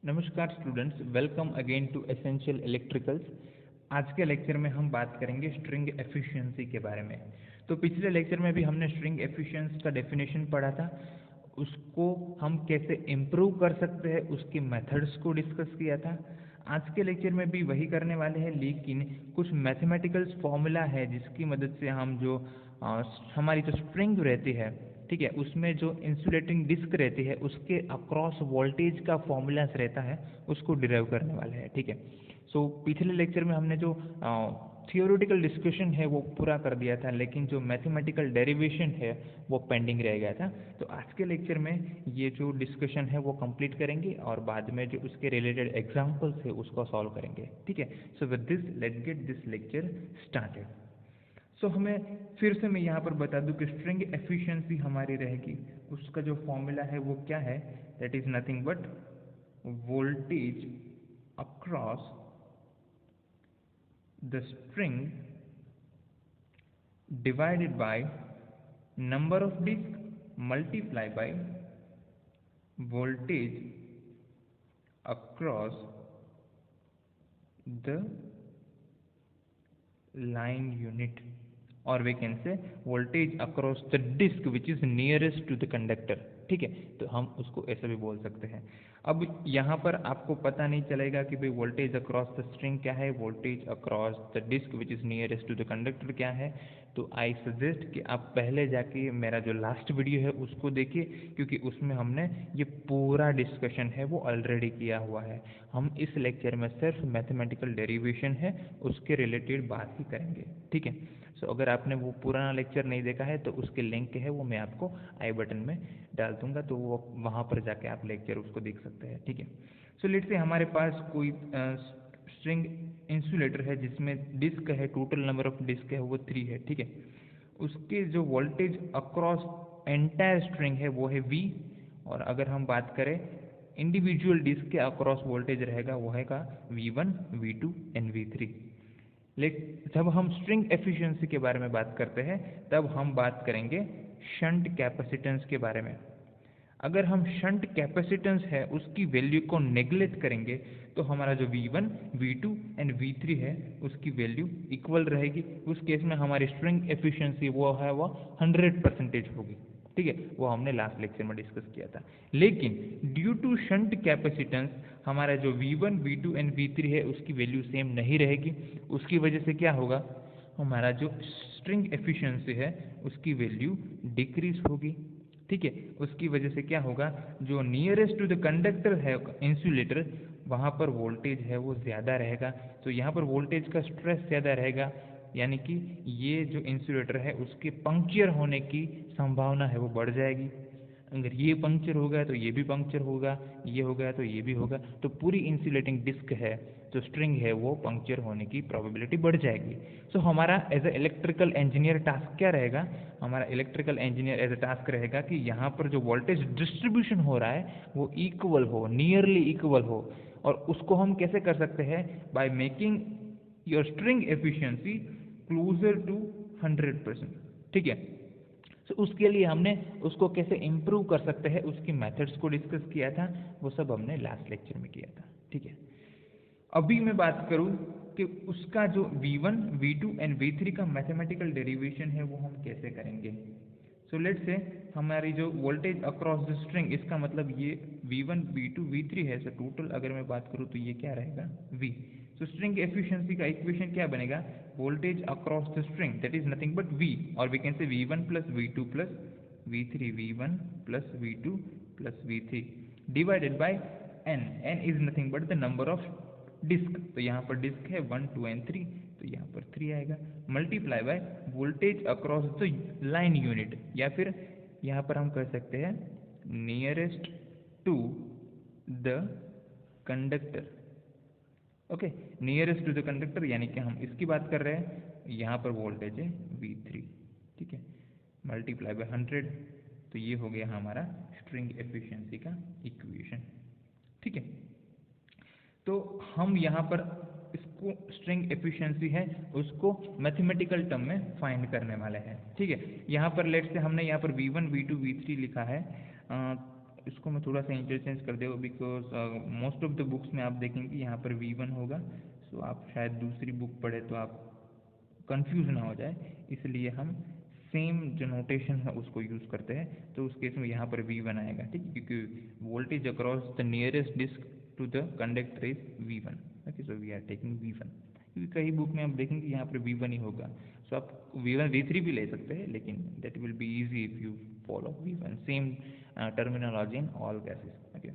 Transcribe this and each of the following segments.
नमस्कार students, welcome again to essential electricals. आज के लेक्चर में हम बात करेंगे स्ट्रिंग एफिशिएंसी के बारे में। तो पिछले लेक्चर में भी हमने स्ट्रिंग एफिशिएंसी का डेफिनेशन पढ़ा था, उसको हम कैसे इम्प्रूव कर सकते हैं उसके मेथड्स को डिस्कस किया था। आज के लेक्चर में भी वही करने वाले हैं, लेकिन कुछ मैथमेटिकल फॉर्मूला है जिसकी मदद से हम जो हमारी जो स्ट्रिंग रहती है, ठीक है, उसमें जो इंसुलेटिंग डिस्क रहती है उसके अक्रॉस वोल्टेज का फॉर्मूलास रहता है, उसको डिराइव करने वाले हैं। ठीक है, सो पिछले लेक्चर में हमने जो थियोरेटिकल डिस्कशन है वो पूरा कर दिया था, लेकिन जो मैथमेटिकल डेरिवेशन है वो पेंडिंग रह गया था। तो आज के लेक्चर में ये जो डिस्कशन है वो कंप्लीट करेंगे और बाद में जो उसके रिलेटेड एग्जांपल्स है उसको सॉल्व करेंगे। ठीक है, so with this let's get this lecture started. So हमें फिर से मैं यहाँ पर बता दूं कि स्ट्रिंग एफिशिएंसी हमारी रहेगी, उसका जो फॉर्मूला है वो क्या है, that is nothing but voltage across the string divided by number of disk multiply by voltage across the line unit, or we can say voltage across the disk which is nearest to the conductor। ठीक है, तो हम उसको ऐसे भी बोल सकते हैं। अब यहाँ पर आपको पता नहीं चलेगा कि भाई वोल्टेज अक्रॉस द स्ट्रिंग क्या है, voltage across the disc which is nearest to the conductor क्या है। तो आई सजेस्ट कि आप पहले जाके मेरा जो लास्ट वीडियो है उसको देखिए, क्योंकि उसमें हमने ये पूरा डिस्कशन है वो ऑलरेडी किया हुआ है। हम इस लेक्चर में सिर्फ मैथमेटिकल डेरिवेशन है उसके रिलेटेड बात ही करेंगे। ठीक है, सो अगर आपने वो पुराना लेक्चर नहीं देखा है तो उसके लिंक है वो मैं आपको आई बटन में डाल दूंगा, तो वो वहाँ पर जाके आप लेक्चर उसको देख सकते हैं। ठीक है, सो लेट्स से हमारे पास कोई स्ट्रिंग इंसुलेटर है जिसमें डिस्क है, टोटल नंबर ऑफ डिस्क है वो 3 है। ठीक है, उसके जो वोल्टेज अक्रॉस एंटायर स्ट्रिंग है वो है V, और अगर हम बात करें इंडिविजुअल डिस्क के अक्रॉस वोल्टेज रहेगा वो है का V1, V2 एंड V3। लेकिन जब हम स्ट्रिंग एफिशिएंसी के बारे में बात करते हैं तब हम बात करेंगे शंट कैपेसिटेंस के बारे में। अगर हम शंट कैपेसिटेंस है उसकी वैल्यू को नेग्लेक्ट करेंगे तो हमारा जो V1, V2 एंड V3 है उसकी वैल्यू इक्वल रहेगी। उस केस में हमारी स्ट्रिंग एफिशिएंसी वो है वो 100% होगी। ठीक है, वो हमने लास्ट लेक्चर में डिस्कस किया था। लेकिन ड्यू टू शंट कैपेसिटेंस हमारा जो V1, V2 एंड V3 है उसकी वैल्यू सेम नहीं रहेगी। उसकी वजह से क्या होगा, हमारा जो स्ट्रिंग एफिशिएंसी है उसकी वैल्यू डिक्रीज होगी। ठीक है, उसकी वजह से क्या होगा, जो नियरेस्ट टू द कंडक्टर है इंसुलेटर वहाँ पर वोल्टेज है वो ज़्यादा रहेगा। तो यहाँ पर वोल्टेज का स्ट्रेस ज़्यादा रहेगा, यानी कि ये जो इंसुलेटर है उसके पंक्चर होने की संभावना है वो बढ़ जाएगी। अगर ये पंक्चर हो गया तो ये भी पंक्चर होगा, ये हो गया तो ये भी होगा, तो पूरी इंसुलेटिंग डिस्क है जो स्ट्रिंग है वो पंक्चर होने की प्रोबेबिलिटी बढ़ जाएगी। सो हमारा as a electrical engineer task क्या रहेगा, हमारा electrical engineer as a task रहेगा कि यहाँ पर जो वोल्टेज डिस्ट्रीब्यूशन हो रहा है वो इक्वल हो, नियरली इक्वल हो। और उसको हम कैसे कर सकते हैं, by making your string efficiency closer to 100%। ठीक है, तो उसके लिए हमने उसको कैसे इम्प्रूव कर सकते हैं उसकी मेथड्स को डिस्कस किया था, वो सब हमने लास्ट लेक्चर में किया था। ठीक है, अभी मैं बात करूं कि उसका जो V1, V2 एंड V3 का मैथमेटिकल डेरिवेशन है वो हम कैसे करेंगे। सो लेट्स से हमारी जो वोल्टेज अक्रॉस द स्ट्रिंग, इसका मतलब ये V1, V2, V3 है। सो टोटल अगर मैं बात करूं तो ये क्या रहेगा, V। सो स्ट्रिंग एफिशिएंसी का इक्वेशन क्या बनेगा, voltage across the string that is nothing but V, और we can say V1 plus V2 plus V3, V1 plus V2 plus V3 divided by N। N is nothing but the number of disc, तो यहाँ पर disc है 1, 2 and 3, तो यहाँ पर 3 आएगा, multiply by voltage across the line unit, या फिर यहाँ पर हम कर सकते हैं nearest to the conductor. Okay, nearest to the conductor यानी कि हम इसकी बात कर रहे हैं, यहाँ पर वोल्टेज है V3। ठीक है, मल्टीप्लाई बाय 100, तो ये हो गया हमारा स्ट्रिंग एफिशिएंसी का इक्वेशन। ठीक है, तो हम यहाँ पर इसको स्ट्रिंग एफिशिएंसी है उसको मैथमेटिकल टर्म में फाइंड करने वाले हैं। ठीक है, यहाँ पर लेट से हमने यहाँ पर V1, V2, V3 लिखा है, इसको मैं थोड़ा सा इंटरचेंज कर दूँगा because most of the books में आप देखेंगे यहाँ पर V1 होगा। सो आप शायद दूसरी बुक पढ़े तो आप कंफ्यूज ना हो जाए, इसलिए हम सेम जो नोटेशन है उसको यूज़ करते हैं। तो उस केस में यहाँ पर V1 आएगा, ठीक है, क्योंकि voltage across the nearest disc to the conductor is V1। Okay, so we are taking V1, क्योंकि कई बुक में आप देखेंगे यहाँ पर V1 ही होगा। सो आप V1 V3 भी ले सकते हैं, लेकिन that will be easy if you follow V1, same terminology in all cases. Okay,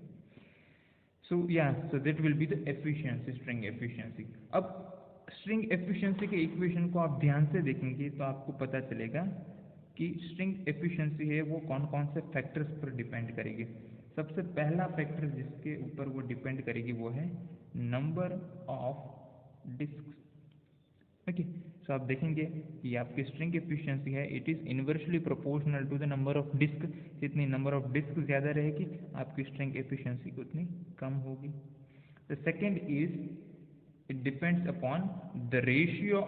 so yeah, so that will be the efficiency, string efficiency. अब string efficiency के इक्वेशन को आप ध्यान से देखेंगे तो आपको पता चलेगा कि string efficiency है वो कौन कौन से फैक्टर्स पर डिपेंड करेगी। सबसे पहला फैक्टर जिसके ऊपर वो डिपेंड करेगी वो है number of disc. Okay, so आप देखेंगे कि आपकी स्ट्रिंग एफिशिएंसी है it is inversely proportional to the number of disc. जितनी नंबर ऑफ डिस्क ज़्यादा रहेगी आपकी स्ट्रिंग एफिशिएंसी उतनी कम होगी। The second is it depends upon the ratio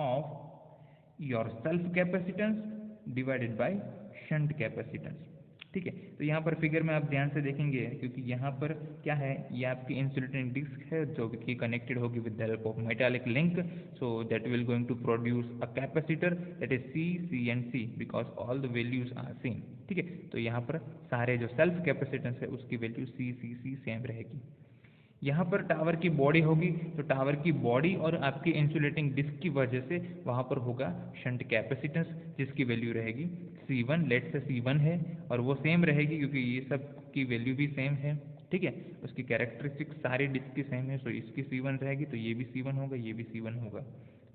of your self capacitance divided by shunt capacitance. ठीक है, तो यहाँ पर फिगर में आप ध्यान से देखेंगे क्योंकि यहाँ पर क्या है, ये आपकी इंसुलेटिंग डिस्क है जो कि कनेक्टेड होगी with the help of metallic link. So that will going to produce a capacitor that is C and C because all the values are same. ठीक है, तो यहाँ पर सारे जो सेल्फ कैपेसिटेंस है उसकी वैल्यू C सेम रहेगी। यहाँ पर टावर की बॉडी होगी तो टावर की बॉडी और आपकी इंसुलेटिंग डिस्क की वजह से वहाँ पर होगा शंट कैपेसिटेंस जिसकी वैल्यू रहेगी C1। लेट से C1 है और वो सेम रहेगी क्योंकि ये सब की वैल्यू भी सेम है। ठीक है, उसकी कैरेक्टरिस्टिक सारी डिस्क की सेम है, सो इसकी C1 रहेगी तो ये भी C1 होगा, ये भी C1 होगा।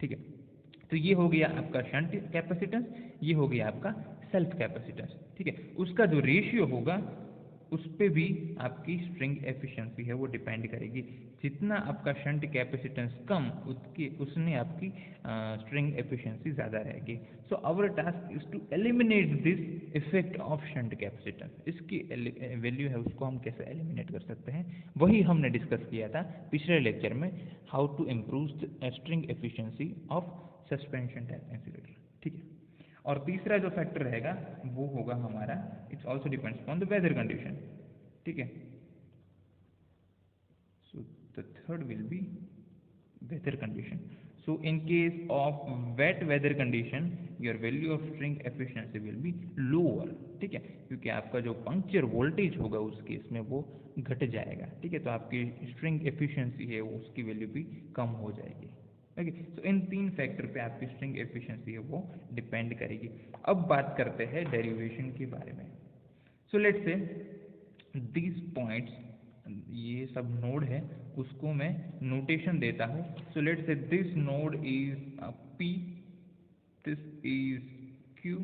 ठीक है, तो ये हो गया आपका शंट कैपेसिटेंस, ये हो गया आपका सेल्फ कैपेसिटेंस। ठीक है, उसका जो रेशियो होगा उस पर भी आपकी स्ट्रिंग एफिशिएंसी है वो डिपेंड करेगी। जितना आपका शंट कैपेसिटेंस कम उसने आपकी स्ट्रिंग एफिशिएंसी ज़्यादा रहेगी। So our task is to eliminate this effect of shunt capacitance. इसकी वैल्यू है उसको हम कैसे एलिमिनेट कर सकते हैं, वही हमने डिस्कस किया था पिछले लेक्चर में, how to improve string efficiency of suspension type insulator. ठीक है, और तीसरा जो फैक्टर रहेगा वो होगा हमारा it's also depends on the weather condition. ठीक है, so the third will be weather condition. So in case of wet weather condition your value of string efficiency will be lower। ठीक है, क्योंकि आपका जो पंक्चर वोल्टेज होगा उस case में वो घट जाएगा। ठीक है, तो आपकी स्ट्रिंग एफिशिएंसी है वो उसकी वैल्यू भी कम हो जाएगी। ओके, तो इन तीन फैक्टर पे आपकी स्ट्रिंग एफिशिएंसी है वो डिपेंड करेगी। अब बात करते हैं डेरिवेशन के बारे में। So let's say these points, ये सब नोड है उसको मैं नोटेशन देता हूँ। So let's say this node is P, this is Q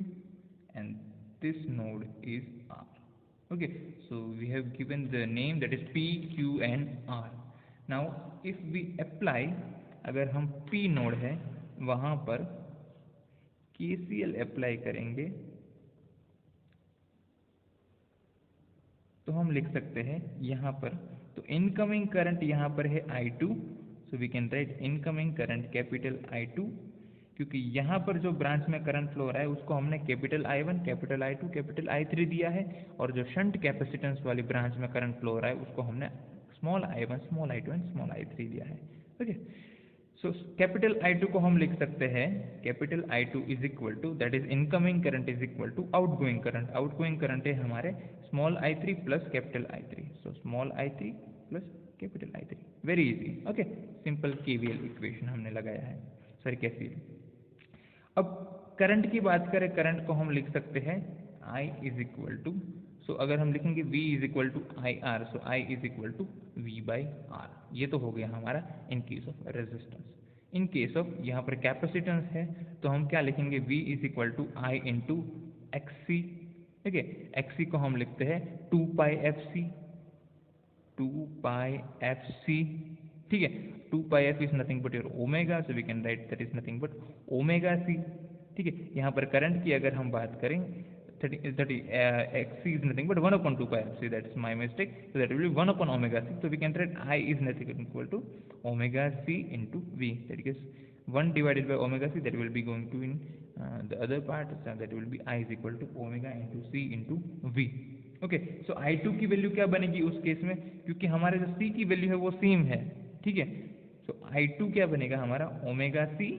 and this node is R। Okay, so we have given the name that is P, Q and R। Now if we apply, अगर हम P node है वहाँ पर KCL apply करेंगे तो हम लिख सकते हैं यहाँ पर, तो इनकमिंग करंट यहाँ पर है I2। So we can write incoming current capital I2, क्योंकि यहाँ पर जो ब्रांच में करंट फ्लो हो रहा है उसको हमने capital I1, capital I2, capital I3 दिया है, और जो शंट कैपेसिटेंस वाली ब्रांच में करंट फ्लो हो रहा है उसको हमने small I1, small I2 and small I3 दिया है। ओके, सो कैपिटल I2 को हम लिख सकते हैं capital I2 is equal to that is incoming current is equal to outgoing current. Outgoing current है हमारे small I3 plus capital I3। So small I3 plus capital I3, very easy. Okay, simple KVL equation हमने लगाया है, sorry KCL। अब current की बात करें, current को हम लिख सकते हैं I is equal to, so अगर हम लिखेंगे V is equal to IR, so I is equal to V by R। ये तो हो गया हमारा in case of resistance. In case of यहाँ पर कैपेसिटेंस है तो हम क्या लिखेंगे, V is equal to I into XC। ठीक है, XC को हम लिखते हैं 2 पाई FC, 2 पाई FC। ठीक है, 2 pi F is nothing but your omega, so we can write that is nothing but omega C। ठीक है, यहाँ पर करंट की अगर हम बात करें XC is nothing but 1 upon 2 pi FC, that's my mistake, so that will be 1 upon omega C, so we can write I is nothing equal to omega C into V, that is 1 divided by omega C, that will be going to in the other part, so that will be I is equal to omega into C into V. Okay, so I2 की value क्या बनेगी उस case में, क्योंकि हमारे जो C की value है वो सेम है. ठीक है, सो I2 क्या बनेगा हमारा ओमेगा सी,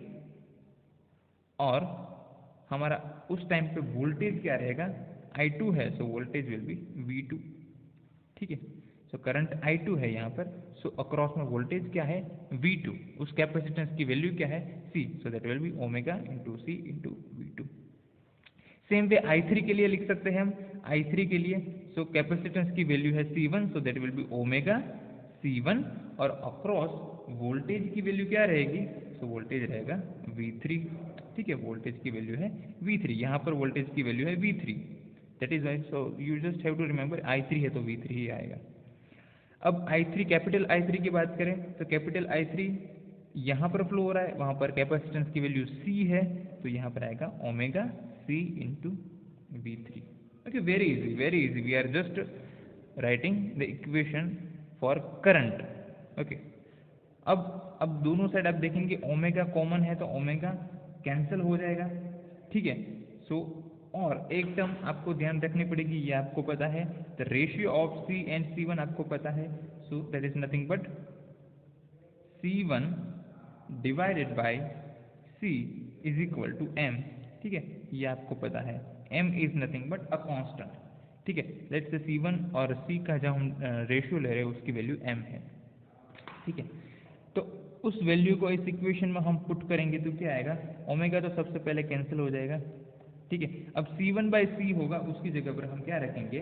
और हमारा उस टाइम पे वोल्टेज क्या रहेगा, I2 है, so voltage will be V2. ठीक है, सो करंट I2 है यहाँ पर, सो अक्रॉस में वोल्टेज क्या है V2, उस कैपेसिटेंस की वैल्यू क्या है C, so that will be omega into C into V2. Same way I3 के लिए लिख सकते हैं हम. I3 के लिए सो कैपेसिटेंस की वैल्यू है C1, so that will be omega C1, और अक्रॉस वोल्टेज की वैल्यू क्या रहेगी, सो वोल्टेज रहेगा V3. ठीक है, वोल्टेज की वैल्यू है V3, यहाँ पर वोल्टेज की वैल्यू है V3. That is why, so you just have to remember I3 है तो V3 ही आएगा. अब I3, कैपिटल I3 की बात करें तो कैपिटल I3 यहाँ पर फ्लो हो रहा है, वहाँ पर कैपेसिटेंस की वैल्यू C है, तो यहाँ पर आएगा omega C into V3. Okay, very easy, we are just writing the equation for current. Okay, अब दोनों साइड आप देखेंगे ओमेगा कॉमन है तो ओमेगा कैंसिल हो जाएगा. ठीक है, सो और एक टर्म आपको ध्यान रखनी पड़ेगी, ये आपको पता है, the ratio of C and C1 आपको पता है, so that is nothing but C1 divided by C is equal to M. ठीक है, ये आपको पता है, M is nothing but a constant. ठीक है, लेट्स से C1 और C का जो हम रेशियो ले रहे हैं उसकी वैल्यू M है. ठीक है, तो उस वैल्यू को इस इक्वेशन में हम पुट करेंगे तो क्या आएगा, ओमेगा तो सबसे पहले कैंसिल हो जाएगा. ठीक है, अब C1 बाई C होगा, उसकी जगह पर हम क्या रखेंगे,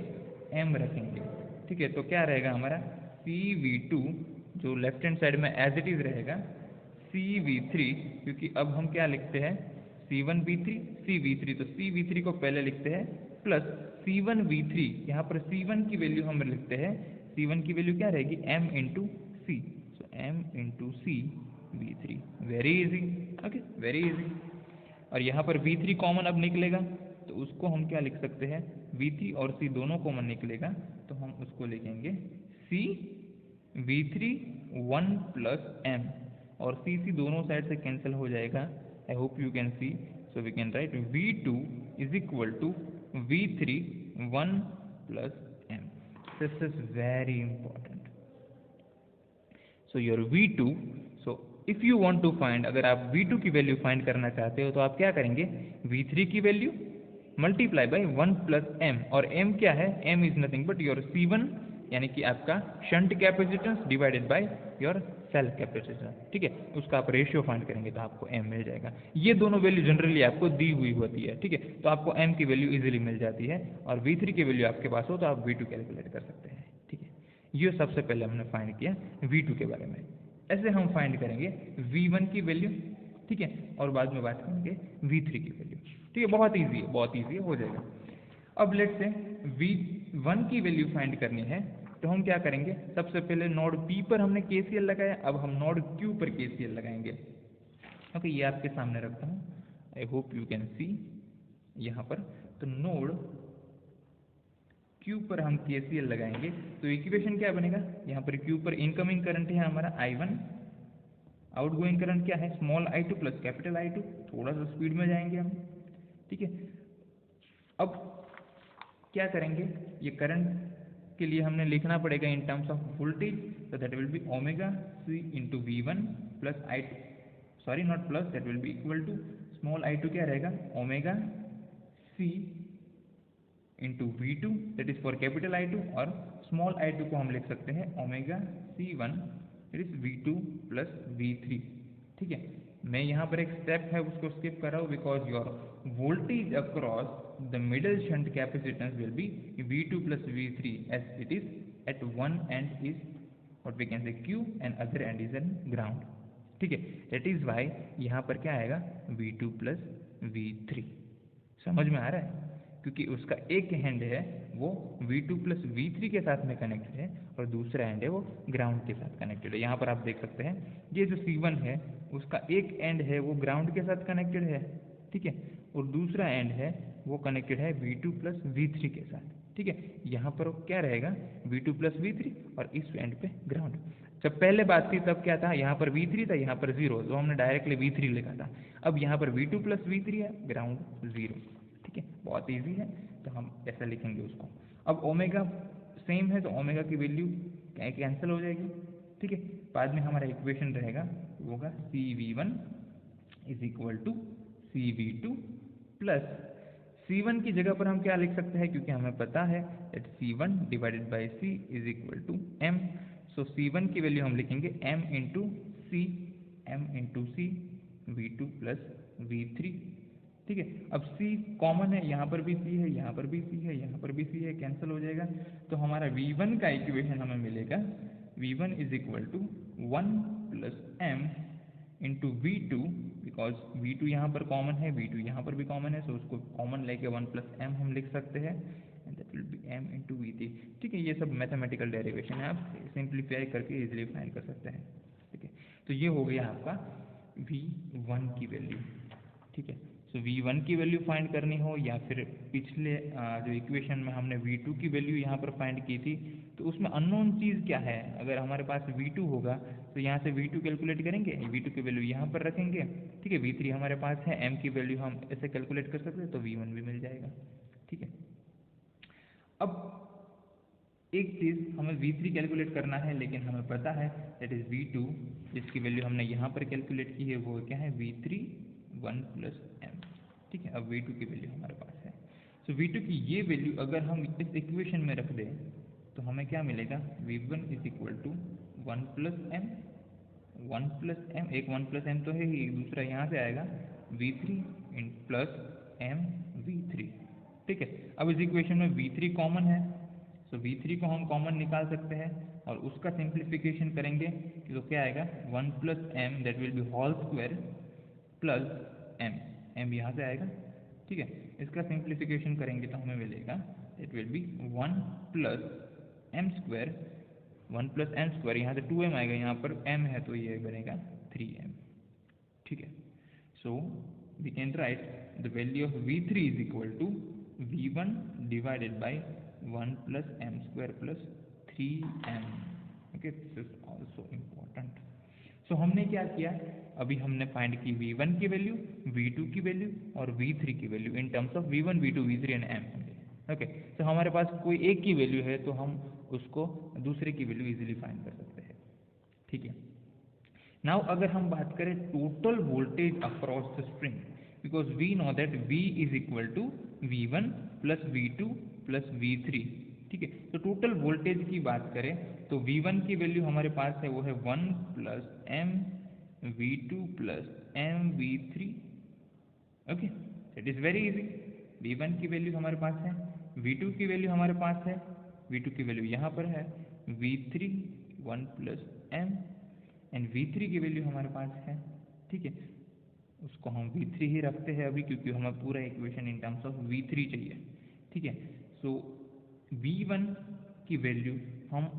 M रखेंगे. ठीक है, तो क्या रहेगा हमारा CV2, जो लेफ्ट हैंड साइड में एज इट इज रहेगा CV3, क्योंकि अब हम क्या लिखते हैं C1V3 CV3, तो CV3 को पहले लिखते हैं प्लस C1V3, यहाँ पर C1 की वैल्यू हम लिखते हैं, C1 की वैल्यू क्या रहेगी M इंटू C, सो M into C V3. Very easy. Okay, very easy. और यहाँ पर V3 कॉमन अब निकलेगा, तो उसको हम क्या लिख सकते हैं, V3 और C दोनों कॉमन निकलेगा, तो हम उसको लिखेंगे C V3 1 प्लस M, और C दोनों साइड से कैंसिल हो जाएगा. I hope you can see, so we can write V2 is equal to V3 1 plus M. This is very important. So your V2, so if you want to find, अगर आप V2 की value find करना चाहते हो तो आप क्या करेंगे, V3 की value multiply by 1 plus M, और M क्या है, M is nothing but your C1, यानी कि आपका shunt capacitance divided by your self capacitance. ठीक है, उसका आप रेशियो फाइंड करेंगे तो आपको M मिल जाएगा. ये दोनों वैल्यू जनरली आपको दी हुई होती है. ठीक है, तो आपको M की वैल्यू इजीली मिल जाती है, और V3 की वैल्यू आपके पास हो तो आप V2 कैलकुलेट कर सकते हैं. ठीक है, ये सबसे पहले हमने फाइंड किया V2 के बारे में. ऐसे हम फाइंड करेंगे V1 की वैल्यू. ठीक है, और बाद में बात करेंगे V3 की वैल्यू. ठीक है, बहुत इजी है, बहुत इजी है, हो जाएगा. अब लेट्स से V1 की वैल्यू फाइंड करनी है, तो हम क्या करेंगे, सबसे पहले नोड P पर हमने KCL लगाया, अब हम नोड Q पर KCL लगाएंगे. ओके, ये आपके सामने रखता हूँ, आई होप यू कैन सी. यहाँ पर तो नोड Q पर हम KCL लगाएंगे, तो इक्वेशन क्या बनेगा, यहाँ पर Q पर इनकमिंग करंट है हमारा I1, आउटगोइंग करंट क्या है small I2 plus capital I2. थोड़ा सा स्पीड में जाएंगे हम. ठीक है, अब क्या करेंगे, ये करंट के लिए हमने लिखना पड़ेगा इन टर्म्स ऑफ वोल्टेज, तो that will be omega C into V1 plus I2, sorry not plus, that will be equal to small I2 क्या रहेगा omega C into V2, that is for capital I2, और small I2 को हम लिख सकते हैं omega C1, that is V2 plus V3. ठीक है, मैं यहाँ पर एक स्टेप है उसको स्किप कर रहा हूँ, because your voltage across the middle shunt capacitance will be V2 plus V3 as it is at one end is what we can say Q and other end is an ground. ठीक है, that is Y यहाँ पर क्या आएगा V2 plus V3. समझ में आ रहा है, क्योंकि उसका एक हैंड है वो V2 प्लस V3 के साथ में कनेक्टेड है, और दूसरा हैंड है वो ग्राउंड के साथ कनेक्टेड है. यहाँ पर आप देख सकते हैं, ये जो C1 है उसका एक एंड है वो ग्राउंड के साथ कनेक्टेड है. ठीक है, और दूसरा एंड है वो कनेक्टेड है V2 प्लस V3 के साथ. ठीक है, यहाँ पर क्या रहेगा V2 प्लस V3, और इस एंड पे ग्राउंड. जब पहले बात थी तब क्या था, यहाँ पर V3 था, यहाँ पर 0, तो हमने डायरेक्टली V3 लिखा था। अब यहाँ पर V2 प्लस V3 है, ग्राउंड 0। ठीक है, बहुत ईजी है, तो हम ऐसा लिखेंगे उसको। अब ओमेगा सेम है तो ओमेगा की वैल्यू कैंसिल हो जाएगी। ठीक है, बाद में हमारा इक्वेशन रहेगा, होगा CV1 is equal to CV2 plus C1 की जगह पर हम क्या लिख सकते हैं, क्योंकि हमें पता है that C1 divided by C is equal to M। सो C1 की वैल्यू हम लिखेंगे M into C V2 plus V3। ठीक है, अब C कॉमन है, यहाँ पर भी C है, यहाँ पर भी C है, यहाँ पर भी C है, कैंसिल हो जाएगा। तो हमारा V1 का इक्वेशन हमें मिलेगा, V1 is equal to 1 plus M into V2, because V2 यहाँ पर कॉमन है, V2 यहाँ पर भी कॉमन है, सो उसको कॉमन लेके 1 प्लस M हम लिख सकते हैं, and that will B M into V3। ठीक है, ये सब मैथमेटिकल डेरिवेशन है, आप सिंप्लीफाई करके इजीली फाइंड कर सकते हैं। ठीक है, तो ये हो गया आपका V1 की वैल्यू। ठीक है, सो V1 की वैल्यू फाइंड करनी हो, या फिर पिछले जो इक्वेशन में हमने V2 की वैल्यू यहाँ पर फाइंड की थी, तो उसमें अननोन चीज़ क्या है। अगर हमारे पास V2 होगा तो यहाँ से V2 कैलकुलेट करेंगे, V2 की वैल्यू यहाँ पर रखेंगे। ठीक है, V3 हमारे पास है, M की वैल्यू हम ऐसे कैलकुलेट कर सकते हैं, तो V1 भी मिल जाएगा। ठीक है, अब एक चीज़ हमें V3 कैलकुलेट करना है, लेकिन हमें पता है दैट इज़ V2, जिसकी वैल्यू हमने यहाँ पर कैलकुलेट की है, वो क्या है V3 1 प्लस M। ठीक है, अब V2 की वैल्यू हमारे पास है, सो V2 की ये वैल्यू अगर हम इस इक्वेशन में रख दें तो हमें क्या मिलेगा, V1 is equal to 1 plus M, 1 plus M, एक 1 प्लस M तो है ही, दूसरा यहाँ से आएगा V3 प्लस M V3। ठीक है, अब इस इक्वेशन में V3 कॉमन है, सो V3 को हम कॉमन निकाल सकते हैं और उसका सिंप्लीफिकेशन करेंगे तो क्या आएगा, 1 plus M that will be whole square plus M यहाँ से आएगा। ठीक है, इसका सिंप्लीफिकेशन करेंगे तो हमें मिलेगा it will be 1 plus M square, 1 plus M square, यहाँ से 2M आएगा, यहाँ पर M है तो ये बनेगा 3M। ठीक है, so we can write the value of V3 is equal to V1 divided by 1 plus M square plus 3M। Okay, this is also important. So हमने क्या किया, अभी हमने फाइंड की V1 की वैल्यू, V2 की वैल्यू और V3 की value in terms of V1 V2 V3 and M। Okay, तो हमारे पास कोई एक की वैल्यू है तो हम उसको दूसरे की वैल्यू इजीली फाइंड कर सकते हैं। ठीक है, नाउ अगर हम बात करें total voltage across the spring, because we know that V is equal to V1 plus V2 plus V3। ठीक है, तो टोटल वोल्टेज की बात करें तो V1 की वैल्यू हमारे पास है, वो है 1 plus M V2 plus M V3। Okay, it is very easy. V1 की वैल्यू हमारे पास है, V2 की वैल्यू हमारे पास है, V2 की वैल्यू यहाँ पर है, V3 1 plus M and V3 की वैल्यू हमारे पास है। ठीक है, उसको हम V3 ही रखते हैं अभी, क्योंकि हमें पूरा equation in terms of V3 चाहिए। ठीक है, सो V1 की वैल्यू हम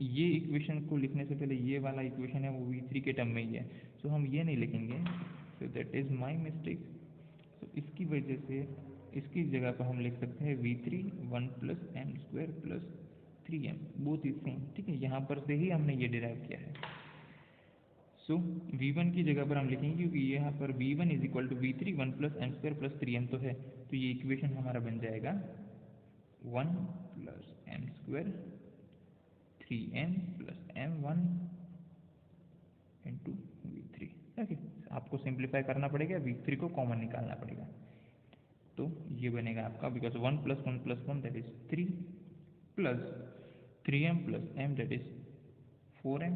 ये इक्वेशन को लिखने से पहले ये वाला इक्वेशन है वो V3 के टर्म में ही है, सो हम ये नहीं लिखेंगे, so that is my mistake. तो इसकी वजह से इसकी जगह पर हम लिख सकते हैं V3 1 plus M square plus 3M, both is same. ठीक है, यहाँ पर से ही हमने ये डिराइव किया है। सो V1 की जगह पर हम लिखेंगे, क्योंकि यहाँ पर V1 is equal to V3 1 plus M square plus 3M तो है, तो ये इक्वेशन हमारा बन जाएगा 1 plus M square 3M plus M1 into V3। Okay, आपको सिंप्लीफाई करना पड़ेगा, V3 को कॉमन निकालना पड़ेगा, तो ये बनेगा आपका, because 1 plus 1 plus 1 that is 3 plus 3M plus M that is 4M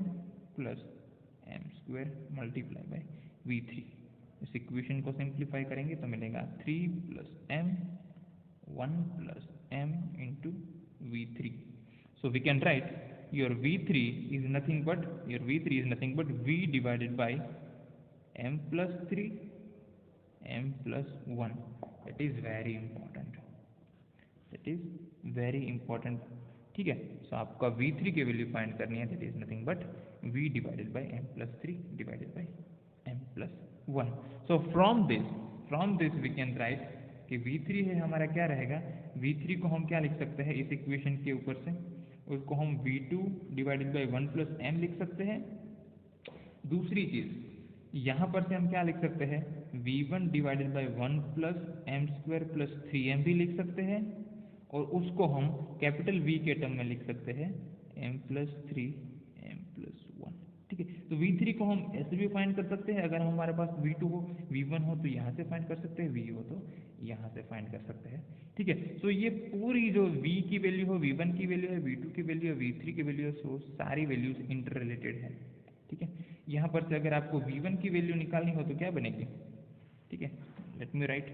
plus M square multiply by V3। इस इक्वेशन को सिंप्लीफाई करेंगे तो मिलेगा 3 plus M 1 plus M into V3। So we can write your V3 is nothing but V divided by M plus 3 M plus 1। that is very important। ठीक है, सो आपका V3 की value find करनी है, that is nothing but V divided by M plus 3 divided by M plus 1। So from this we can write कि V3 है हमारा क्या रहेगा, V3 को हम क्या लिख सकते हैं इस इक्वेशन के ऊपर से, उसको हम V2 divided by 1 plus M लिख सकते हैं। दूसरी चीज़ यहाँ पर से हम क्या लिख सकते हैं, V1 divided by 1 plus M square plus 3m भी लिख सकते हैं, और उसको हम कैपिटल V के टर्म में लिख सकते हैं m प्लस 3 m प्लस 1। ठीक है, तो V3 को हम ऐसे भी फाइंड कर सकते हैं, अगर हमारे पास V2 हो, V1 हो तो यहाँ से फाइंड कर सकते हैं, V हो तो यहाँ से फाइंड कर सकते हैं। ठीक है, तो ये पूरी जो V की वैल्यू हो, V1 की वैल्यू है, V2 की वैल्यू है, V3 की वैल्यू है, सो सारी वैल्यूज इंटर रिलेटेड है। ठीक है, यहाँ पर से अगर आपको V1 की वैल्यू निकालनी हो तो क्या बनेगी, ठीक है, लेट मी राइट,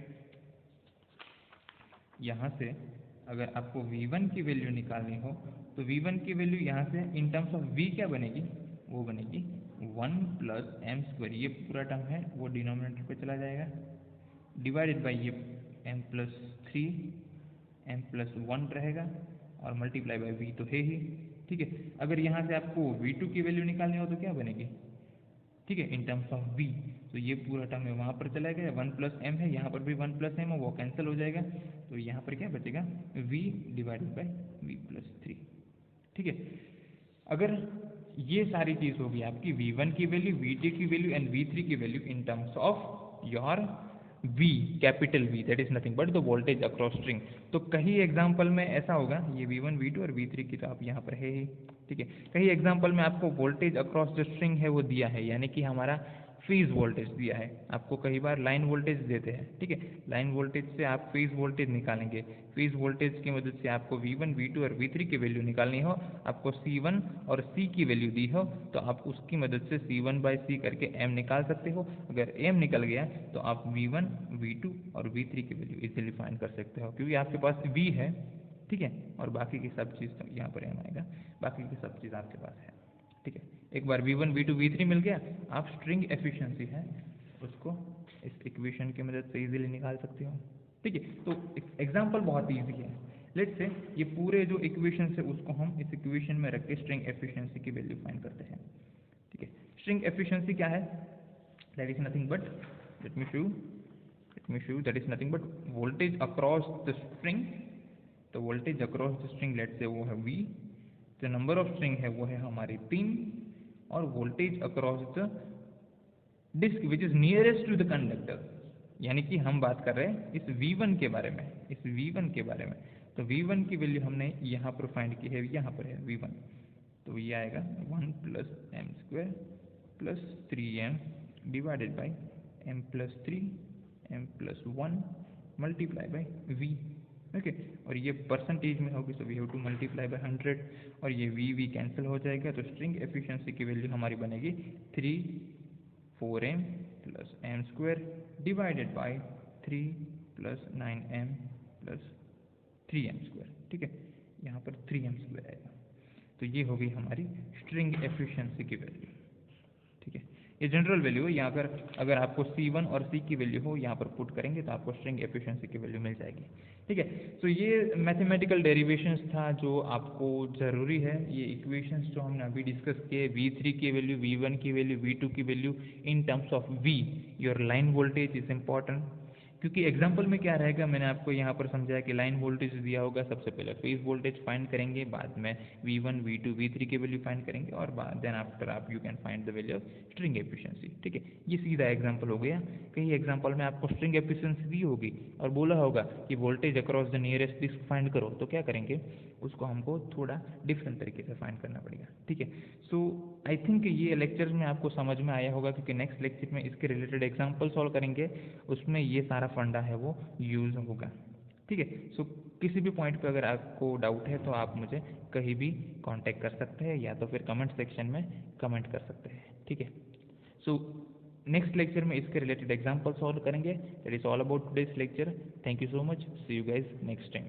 यहाँ से अगर आपको V1 की वैल्यू निकालनी हो तो V1 की वैल्यू यहाँ से इन टर्म्स ऑफ V क्या बनेगी, वो बनेगी 1 प्लस एम स्क्वायर, ये पूरा टर्म है वो डिनोमिनेटर पे चला जाएगा, डिवाइडेड बाई ये m प्लस 3 m प्लस 1 रहेगा, और मल्टीप्लाई बाई V तो है ही। ठीक है, अगर यहाँ से आपको V2 की वैल्यू निकालनी हो तो क्या बनेगी, ठीक है, इन टर्म्स ऑफ V, तो ये पूरा टर्म है वहाँ पर चला गया, 1 प्लस एम है, यहाँ पर भी 1 प्लस एम है, वो कैंसिल हो जाएगा, तो यहाँ पर क्या बचेगा, V divided by V plus 3। ठीक है, अगर ये सारी चीज़ होगी आपकी V1 की वैल्यू, V2 की वैल्यू एंड V3 की value in terms of your V, capital V, that is nothing but the voltage across string. तो कहीं एग्जाम्पल में ऐसा होगा, ये V1 V2 और V3 की तो आप यहाँ पर है ही। ठीक है, कहीं एग्जाम्पल में आपको वोल्टेज अक्रॉस जो स्ट्रिंग है वो दिया है, यानी कि हमारा फेज वोल्टेज दिया है, आपको कई बार लाइन वोल्टेज देते हैं। ठीक है, लाइन वोल्टेज से आप फेज वोल्टेज निकालेंगे, फेज वोल्टेज की मदद से आपको V1 V2 और V3 की वैल्यू निकालनी हो, आपको C1 और C की वैल्यू दी हो तो आप उसकी मदद से C1 बाई C करके M निकाल सकते हो। अगर M निकल गया तो आप V1 V2 और V3 की वैल्यू इजीली फाइंड कर सकते हो, क्योंकि आपके पास V है। ठीक है, और बाकी की सब चीज़ तो यहाँ पर M आएगा, बाकी की सब चीज़ आपके पास है। ठीक है, एक बार V1 V2 V3 मिल गया, आप स्ट्रिंग एफिशिएंसी है उसको इस इक्वेशन की मदद से इजीली निकाल सकते हो। ठीक है, तो एग्जांपल बहुत इजी है। लेट्स से ये पूरे जो इक्वेशन है उसको हम इस इक्वेशन में रख के स्ट्रिंग एफिशिएंसी की वैल्यू फाइंड करते हैं। ठीक है, स्ट्रिंग एफिशिएंसी क्या है, that is nothing but, let me show that is nothing but voltage across the string. तो voltage across the string let's say वो है V, जो नंबर ऑफ स्ट्रिंग है वो है हमारी 3, और voltage across the disc which is nearest to the conductor, यानी कि हम बात कर रहे हैं इस V1 के बारे में, इस V1 के बारे में। तो V1 की वैल्यू हमने यहाँ पर फाइंड की है, यहाँ पर है V1, तो ये आएगा 1 plus M square plus 3m divided by m plus 3 m plus 1 multiply by V। Okay, और ये परसेंटेज में होगी, so we have to multiply by 100, और ये V कैंसिल हो जाएगा, तो स्ट्रिंग एफिशिएंसी की वैल्यू हमारी बनेगी 3 4m plus M square divided by 3 plus 9m plus 3m square. ठीक है, यहाँ पर 3m स्क्वायर आएगा, तो ये होगी हमारी स्ट्रिंग एफिशिएंसी की वैल्यू। ठीक है, ये जनरल वैल्यू है, यहाँ पर अगर आपको C1 और C की वैल्यू हो यहाँ पर पुट करेंगे तो आपको स्ट्रिंग एफिशिएंसी की वैल्यू मिल जाएगी। ठीक है, तो ये मैथमेटिकल डेरिवेशंस था जो आपको ज़रूरी है, ये इक्वेशंस जो हमने अभी डिस्कस किए, V3 की वैल्यू, V1 की वैल्यू, V2 की value in terms of V, your line voltage is important, क्योंकि एग्जाम्पल में क्या रहेगा, मैंने आपको यहाँ पर समझाया कि लाइन वोल्टेज दिया होगा, सबसे पहले फेज वोल्टेज फाइंड करेंगे, बाद में V1 V2 V3 की वैल्यू फाइंड करेंगे, और देन आफ्टर आप you can find the value of string efficiency. ठीक है, ये सीधा एग्जाम्पल हो गया। कहीं एग्जाम्पल में आपको स्ट्रिंग एफिशिएंसी दी होगी और बोला होगा कि voltage across the nearest disc find करो, तो क्या करेंगे, उसको हमको थोड़ा डिफरेंट तरीके से फाइंड करना पड़ेगा। ठीक है, सो आई थिंक ये लेक्चर में आपको समझ में आया होगा, क्योंकि नेक्स्ट लेक्चर में इसके रिलेटेड एग्जाम्पल सॉल्व करेंगे, उसमें ये सारा फंडा है वो यूज़ होगा। ठीक है, सो किसी भी पॉइंट पे अगर आपको डाउट है तो आप मुझे कहीं भी कांटेक्ट कर सकते हैं, या तो फिर कमेंट सेक्शन में कमेंट कर सकते हैं। ठीक है, सो नेक्स्ट लेक्चर में इसके रिलेटेड एग्जाम्पल सॉल्व करेंगे। That is all about today's lecture. Thank you so much, see you guys next time.